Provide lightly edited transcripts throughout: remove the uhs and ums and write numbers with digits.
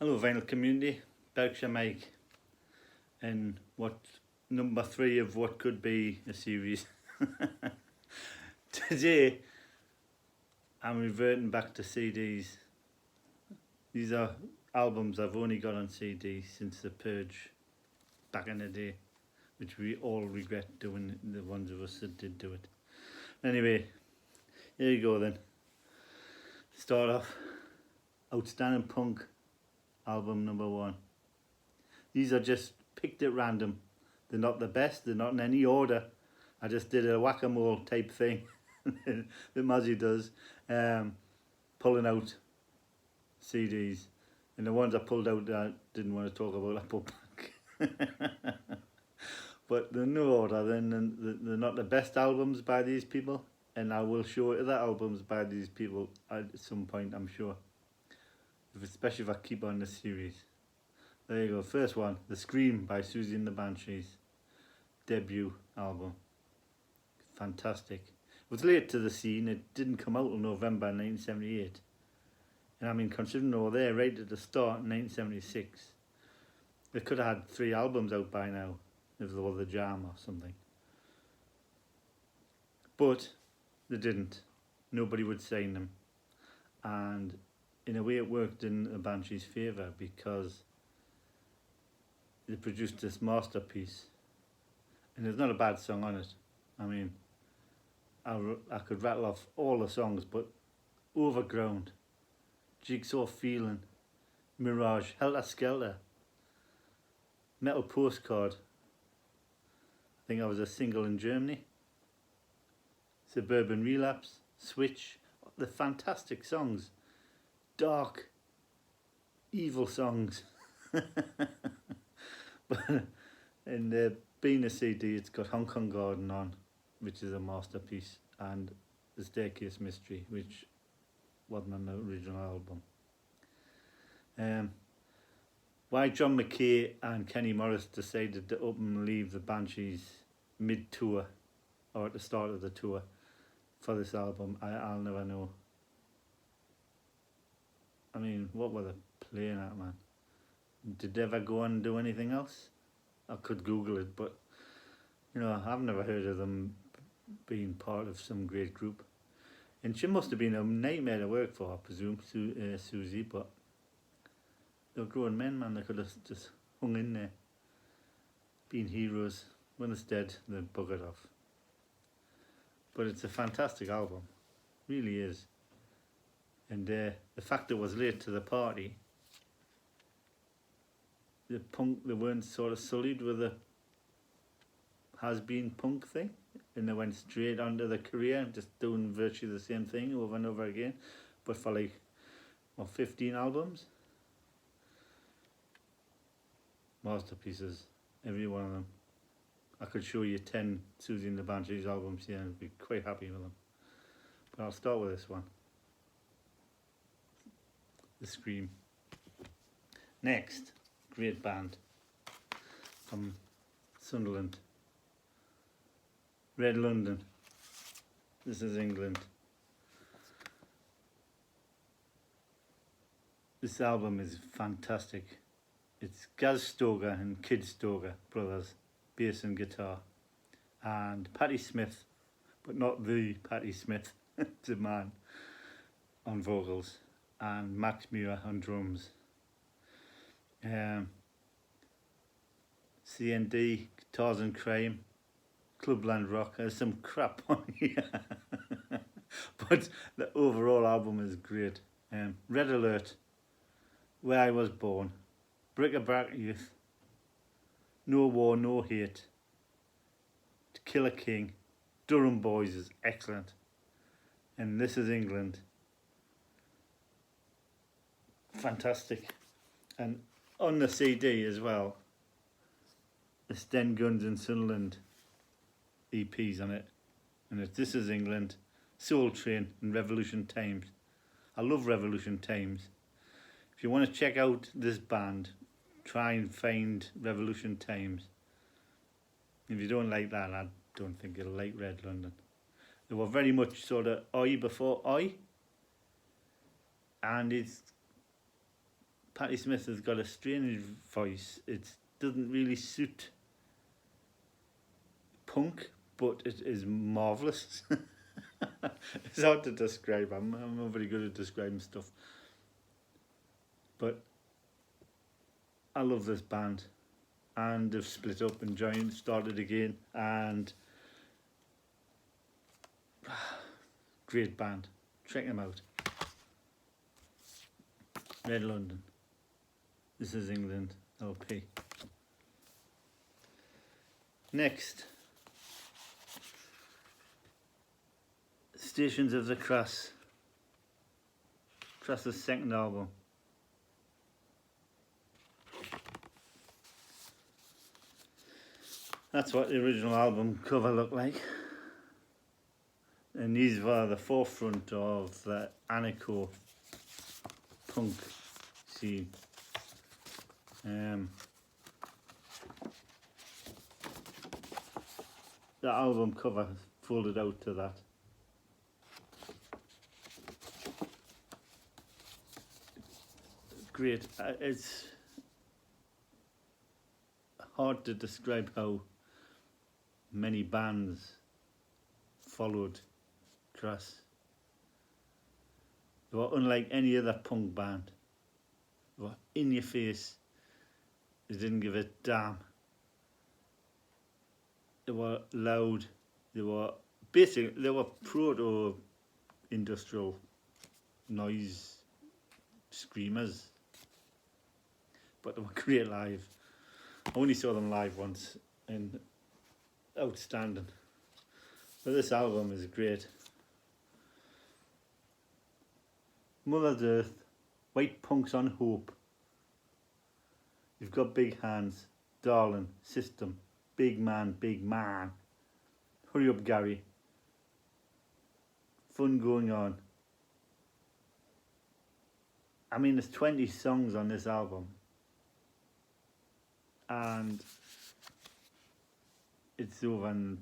Hello vinyl community, Berkshire Mike, and what number 3 of what could be a series. Today I'm reverting back to CDs. These are albums I've only got on CD since the purge back in the day, which we all regret doing, the ones of us that did do it. Anyway, here you go then. Start off, Outstanding Punk album number 1. These are just picked at random. They're not the best, they're not in any order. I just did a whack-a-mole type thing that Muzzy does, pulling out CDs. And the ones I pulled out that I didn't want to talk about, I put back. But they're no order, they're not the best albums by these people. And I will show other albums by these people at some point, I'm sure. Especially if I keep on the series. There you go, first one, The Scream by Susie and the Banshees. Debut album. Fantastic. It was late to the scene, it didn't come out in November 1978. And I mean, considering they were there right at the start in 1976, they could have had 3 albums out by now, if they were the Jam or something. But they didn't. Nobody would sign them. And in a way it worked in the Banshees' favour, because they produced this masterpiece. And there's not a bad song on it. I mean, I could rattle off all the songs, but Overground, Jigsaw Feeling, Mirage, Helter Skelter, Metal Postcard, I think I was a single in Germany, Suburban Relapse, Switch, the fantastic songs, dark, evil songs. And being a CD, it's got Hong Kong Garden on, which is a masterpiece, and The Staircase Mystery, which wasn't on the original album. Why John McKay and Kenny Morris decided to up and leave the Banshees mid-tour, or at the start of the tour, for this album, I'll never know. I mean, what were they playing at, man? Did they ever go on and do anything else? I could Google it, but you know, I've never heard of them being part of some great group. And she must have been a nightmare to work for, I presume, Susie, but they're grown men, man. They could have just hung in there, been heroes. When it's dead, they buggered off. But it's a fantastic album, really is. And the fact it was late to the party, they weren't sort of sullied with the has-been punk thing, and they went straight onto the career, just doing virtually the same thing over and over again, but for like, 15 albums? Masterpieces, every one of them. I could show you 10 Susie and the Banshees albums here and be quite happy with them. But I'll start with this one. The Scream. Next, great band from Sunderland. Red London. This is England. This album is fantastic. It's Gaz Stoker and Kid Stoker brothers, bass and guitar, and Patti Smith, but not the Patti Smith, it's a man, on vocals, and Max Muir on drums. CND, Guitars and Crime, Clubland Rock. There's some crap on here, but the overall album is great. Red Alert, Where I Was Born, Bric-a-Brac Youth, No War, No Hate, To Kill a King, Durham Boys is excellent, and This Is England. Fantastic. And on the CD as well, the Sten Guns and Sunderland EPs on it, and it's This Is England, Soul Train and Revolution Times. I love Revolution Times. If you want to check out this band, try and find Revolution Times. If you don't like that, I don't think you'll like Red London. They were very much sort of Oi before Oi, and it's Patti Smith has got a strange voice. It doesn't really suit punk, but it is marvellous. It's hard to describe. I'm not very good at describing stuff. But I love this band. And they've split up and started again. And great band. Check them out. Red London. This is England LP. Next. Stations of the Cross. Cross's second album. That's what the original album cover looked like. And these were the forefront of the anarcho punk scene. The album cover folded out to that. Great. It's hard to describe how many bands followed Cross. They were unlike any other punk band. They were in your face. They didn't give a damn. They were loud. They were proto-industrial noise screamers. But they were great live. I only saw them live once and outstanding. But this album is great. Mother's Earth, White Punks on Hope. You've got big hands, darling, system, big man, hurry up Gary, fun going on. I mean, there's 20 songs on this album and it's over in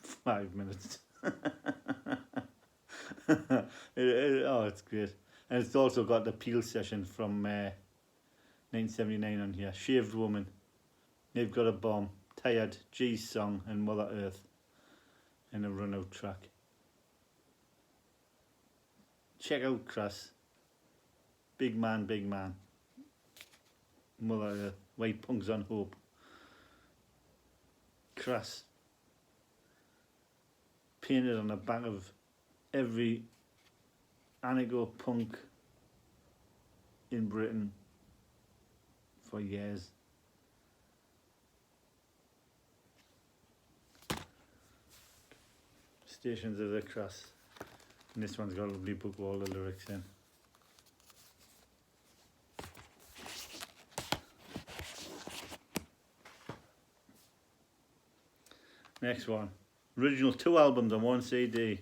5 minutes. It's great. And it's also got the Peel session from 1979 on here. Shaved Woman, They've Got a Bomb, Tired, G's Song and Mother Earth in a run out track. Check out Cross. Big man, Mother Earth, White Punks on Hope. Cross. Painted on the back of every anarcho punk in Britain for years. Stations of the Cross. And this one's got a lovely book with all the lyrics in. Next one. Original 2 albums on 1 CD.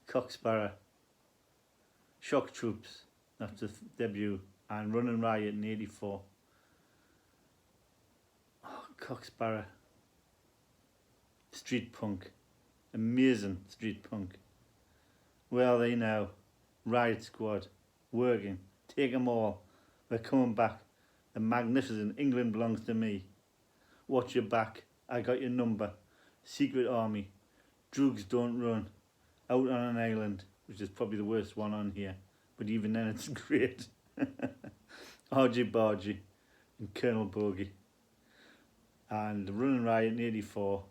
Coxborough. Shock Troops. That's the debut. And Running Riot in 84. Oh, Coxborough. Street punk. Amazing street punk. Where are they now? Riot Squad. Working. Take 'em all. We're coming back. The magnificent England belongs to me. Watch your back. I got your number. Secret Army. Drugs Don't Run. Out on an Island, which is probably the worst one on here. But even then it's great. RJ Bargy and Colonel Bogey. And Running Riot in 84.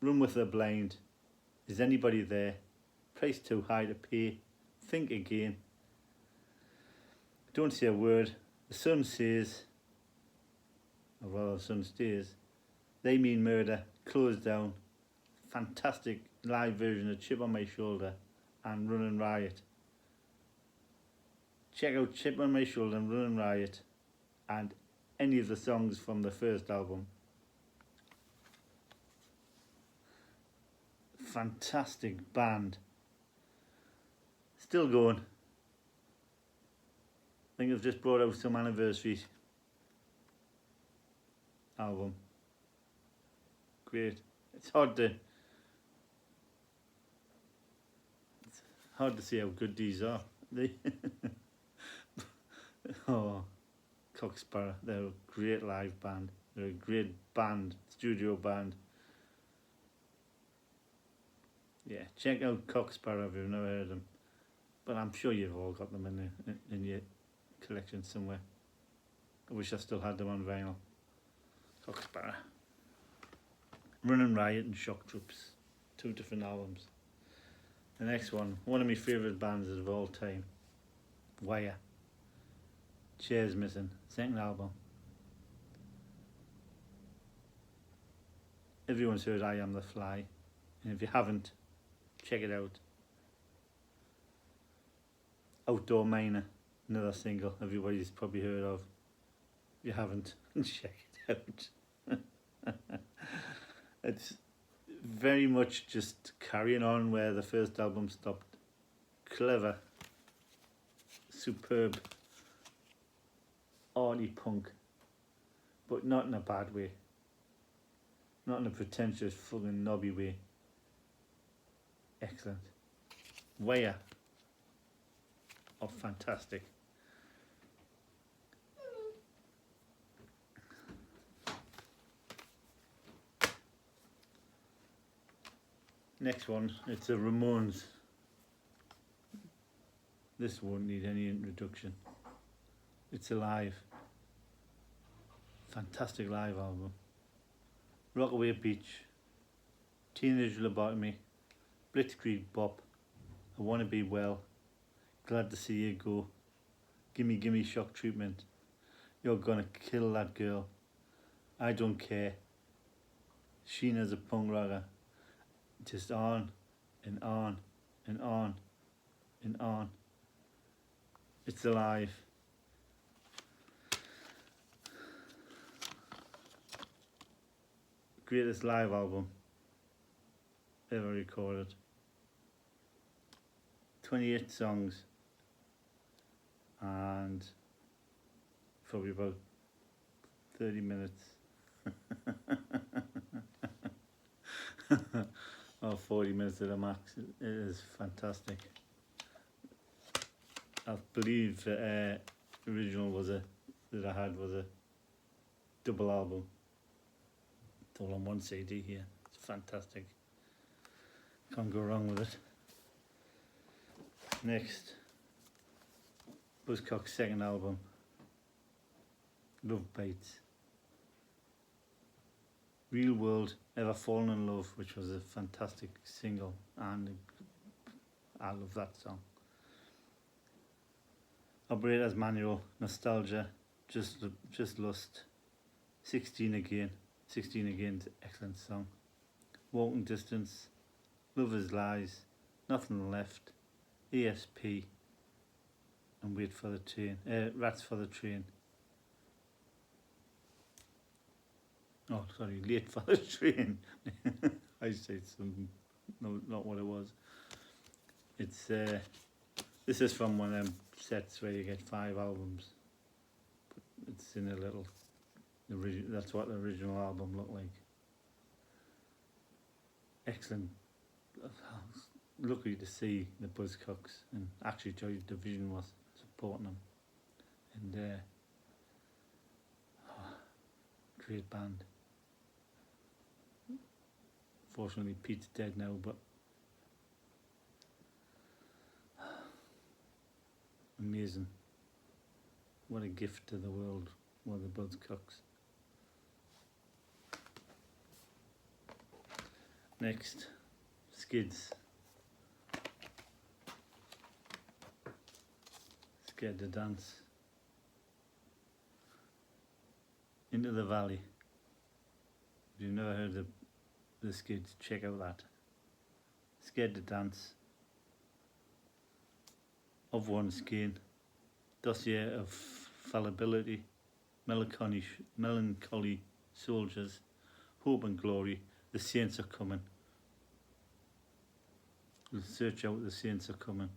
Run with the Blind. Is anybody there? Price too high to pay. Think again. Don't say a word. The sun says, or rather the sun stays. They Mean Murder. Closed Down. Fantastic live version of Chip on My Shoulder and Running Riot. Check out Chip on My Shoulder and Running Riot and any of the songs from the first album. Fantastic band. Still going. I think they've just brought out some anniversary album. Great. It's hard to see how good these are. Oh, Coxborough, they're a great live band. They're a great band, studio band. Yeah, check out Coxborough if you've never heard them. But I'm sure you've all got them in your collection somewhere. I wish I still had them on vinyl. Coxborough. Running Riot and Shock Troops. 2 different albums. The next one of my favourite bands of all time. Wire. Chairs Missing. 2nd album. Everyone's heard I Am the Fly. And if you haven't, check it out. Outdoor Miner. Another single everybody's probably heard of. If you haven't, check it out. It's very much just carrying on where the first album stopped. Clever, superb, arty punk, but not in a bad way. Not in a pretentious fucking knobby way. Excellent. Wire. Oh, fantastic. Next one, it's the Ramones. This won't need any introduction. It's Alive. Fantastic live album. Rockaway Beach, Teenage Lobotomy, Blitzkrieg Bop, I Wanna Be Well, Glad to See You Go, Gimme Gimme Shock Treatment, You're Gonna Kill That Girl, I Don't Care, Sheena's a Punk Rocker. Just on and on and on and on. It's Alive. Greatest live album ever recorded. 28 songs and probably about 30 minutes. Or 40 minutes at the max. It is fantastic. I believe the original that I had was a double album. It's all on one CD here. It's fantastic. Can't go wrong with it. Next, Buzzcocks' 2nd album, Love Bites. Real World, Ever Fallen in Love, which was a fantastic single, and I love that song. Operator's Manual, Nostalgia, Just Lust, 16 Again. 16 Again's an excellent song. Walking Distance, Love Is Lies, Nothing Left, ESP, and Wait for the Train. Rats for the Train. Oh, sorry, Late for the Train. I said something, no, not what it was. It's this is from one of them sets where you get 5 albums. But it's in a little. That's what the original album looked like. Excellent. Lucky to see the Buzzcocks, and actually Joy Division was supporting them. And great band. Fortunately, Pete's dead now, but amazing. What a gift to the world were the Buzzcocks. Next, Skids. Scared to Dance. Into the Valley. If you've never heard the Skids, check out that. Scared to Dance. Of One Skin. Dossier of Fallibility. Melancholy Soldiers. Hope and Glory. The Saints Are Coming. We'll search out The Saints Are Coming.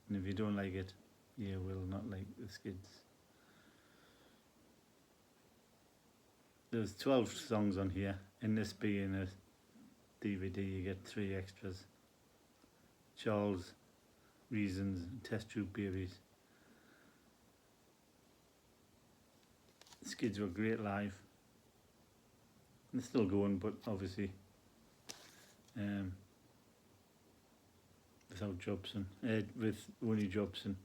And if you don't like it, you will not like the Skids. There's 12 songs on here. In this being a DVD, you get 3 extras. Charles, Reasons, and Test Tube Babies. Skids were great live. They're still going, but obviously without Jobson, with only Jobson.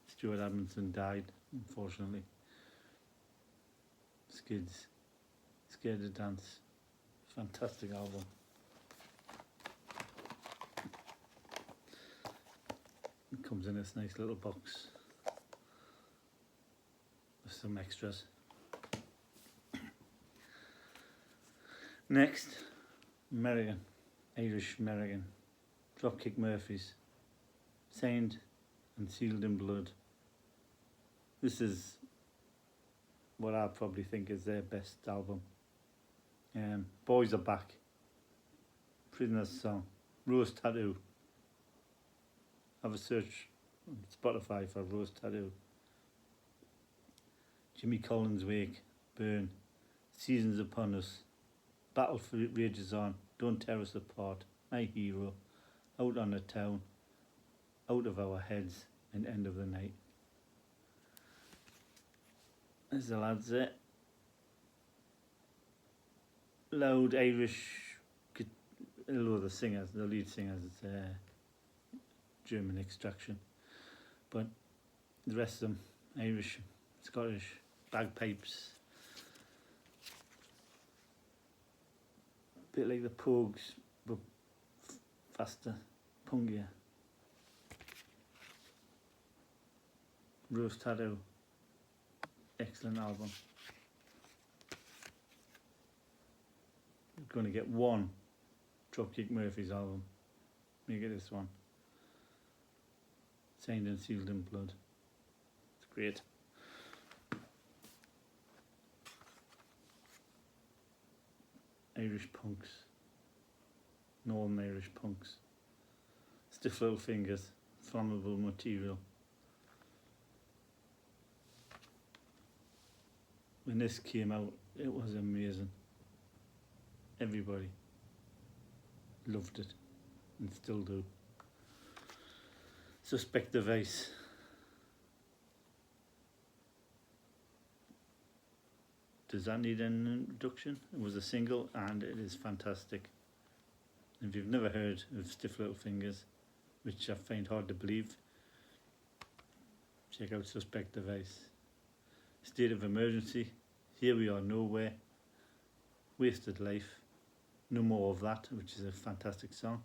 Stuart Edmondson died, unfortunately. Skids, Scared to Dance, fantastic album. It comes in this nice little box with some extras. Next, American, Irish American, Dropkick Murphys, Signed and Sealed in Blood. This is what I probably think is their best album. Boys Are Back, Prisoner's Song, Rose Tattoo. Have a search on Spotify for Rose Tattoo. Jimmy Collins Wake, Burn, Seasons Upon Us, Battle for It Rages On, Don't Tear Us Apart, My Hero, Out on the Town, Out of Our Heads, and End of the Night. There's the lads there. Loud Irish, although the singers, the lead singers, it's German extraction. But the rest of them, Irish, Scottish, bagpipes. Bit like the Pogues, but faster, pungier. Rose Tattoo, excellent album. You're going to get one Dropkick Murphys album. You get this one. Signed and Sealed in Blood. It's great. Irish punks. Northern Irish punks. Stiff Little Fingers. Flammable Material. When this came out, it was amazing. Everybody loved it and still do. Suspect Device. Does that need an introduction? It was a single and it is fantastic. If you've never heard of Stiff Little Fingers, which I find hard to believe, check out Suspect Device. State of Emergency, Here We Are Nowhere, Wasted Life, No More of That, which is a fantastic song,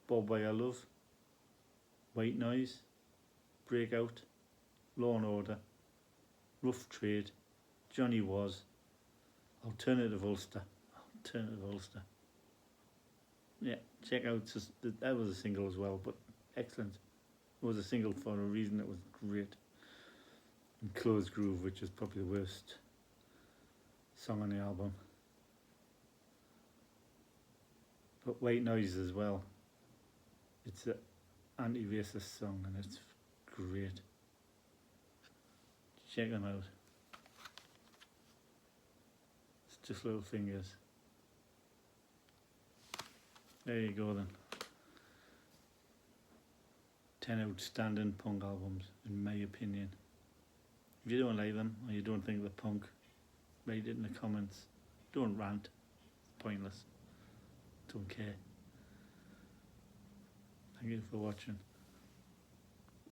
Bob By Your Love, White Noise, Breakout, Law and Order, Rough Trade, Johnny Was, Alternative Ulster. Yeah, check out, that was a single as well, but excellent. It was a single for a reason, it was great. And Closed Groove, which is probably the worst song on the album. But White Noise as well. It's an anti-racist song and it's great. Check them out. It's just Little Fingers. There you go then. 10 outstanding punk albums, in my opinion. If you don't like them, or you don't think they're punk, write it in the comments. Don't rant. It's pointless. Don't care. Thank you for watching.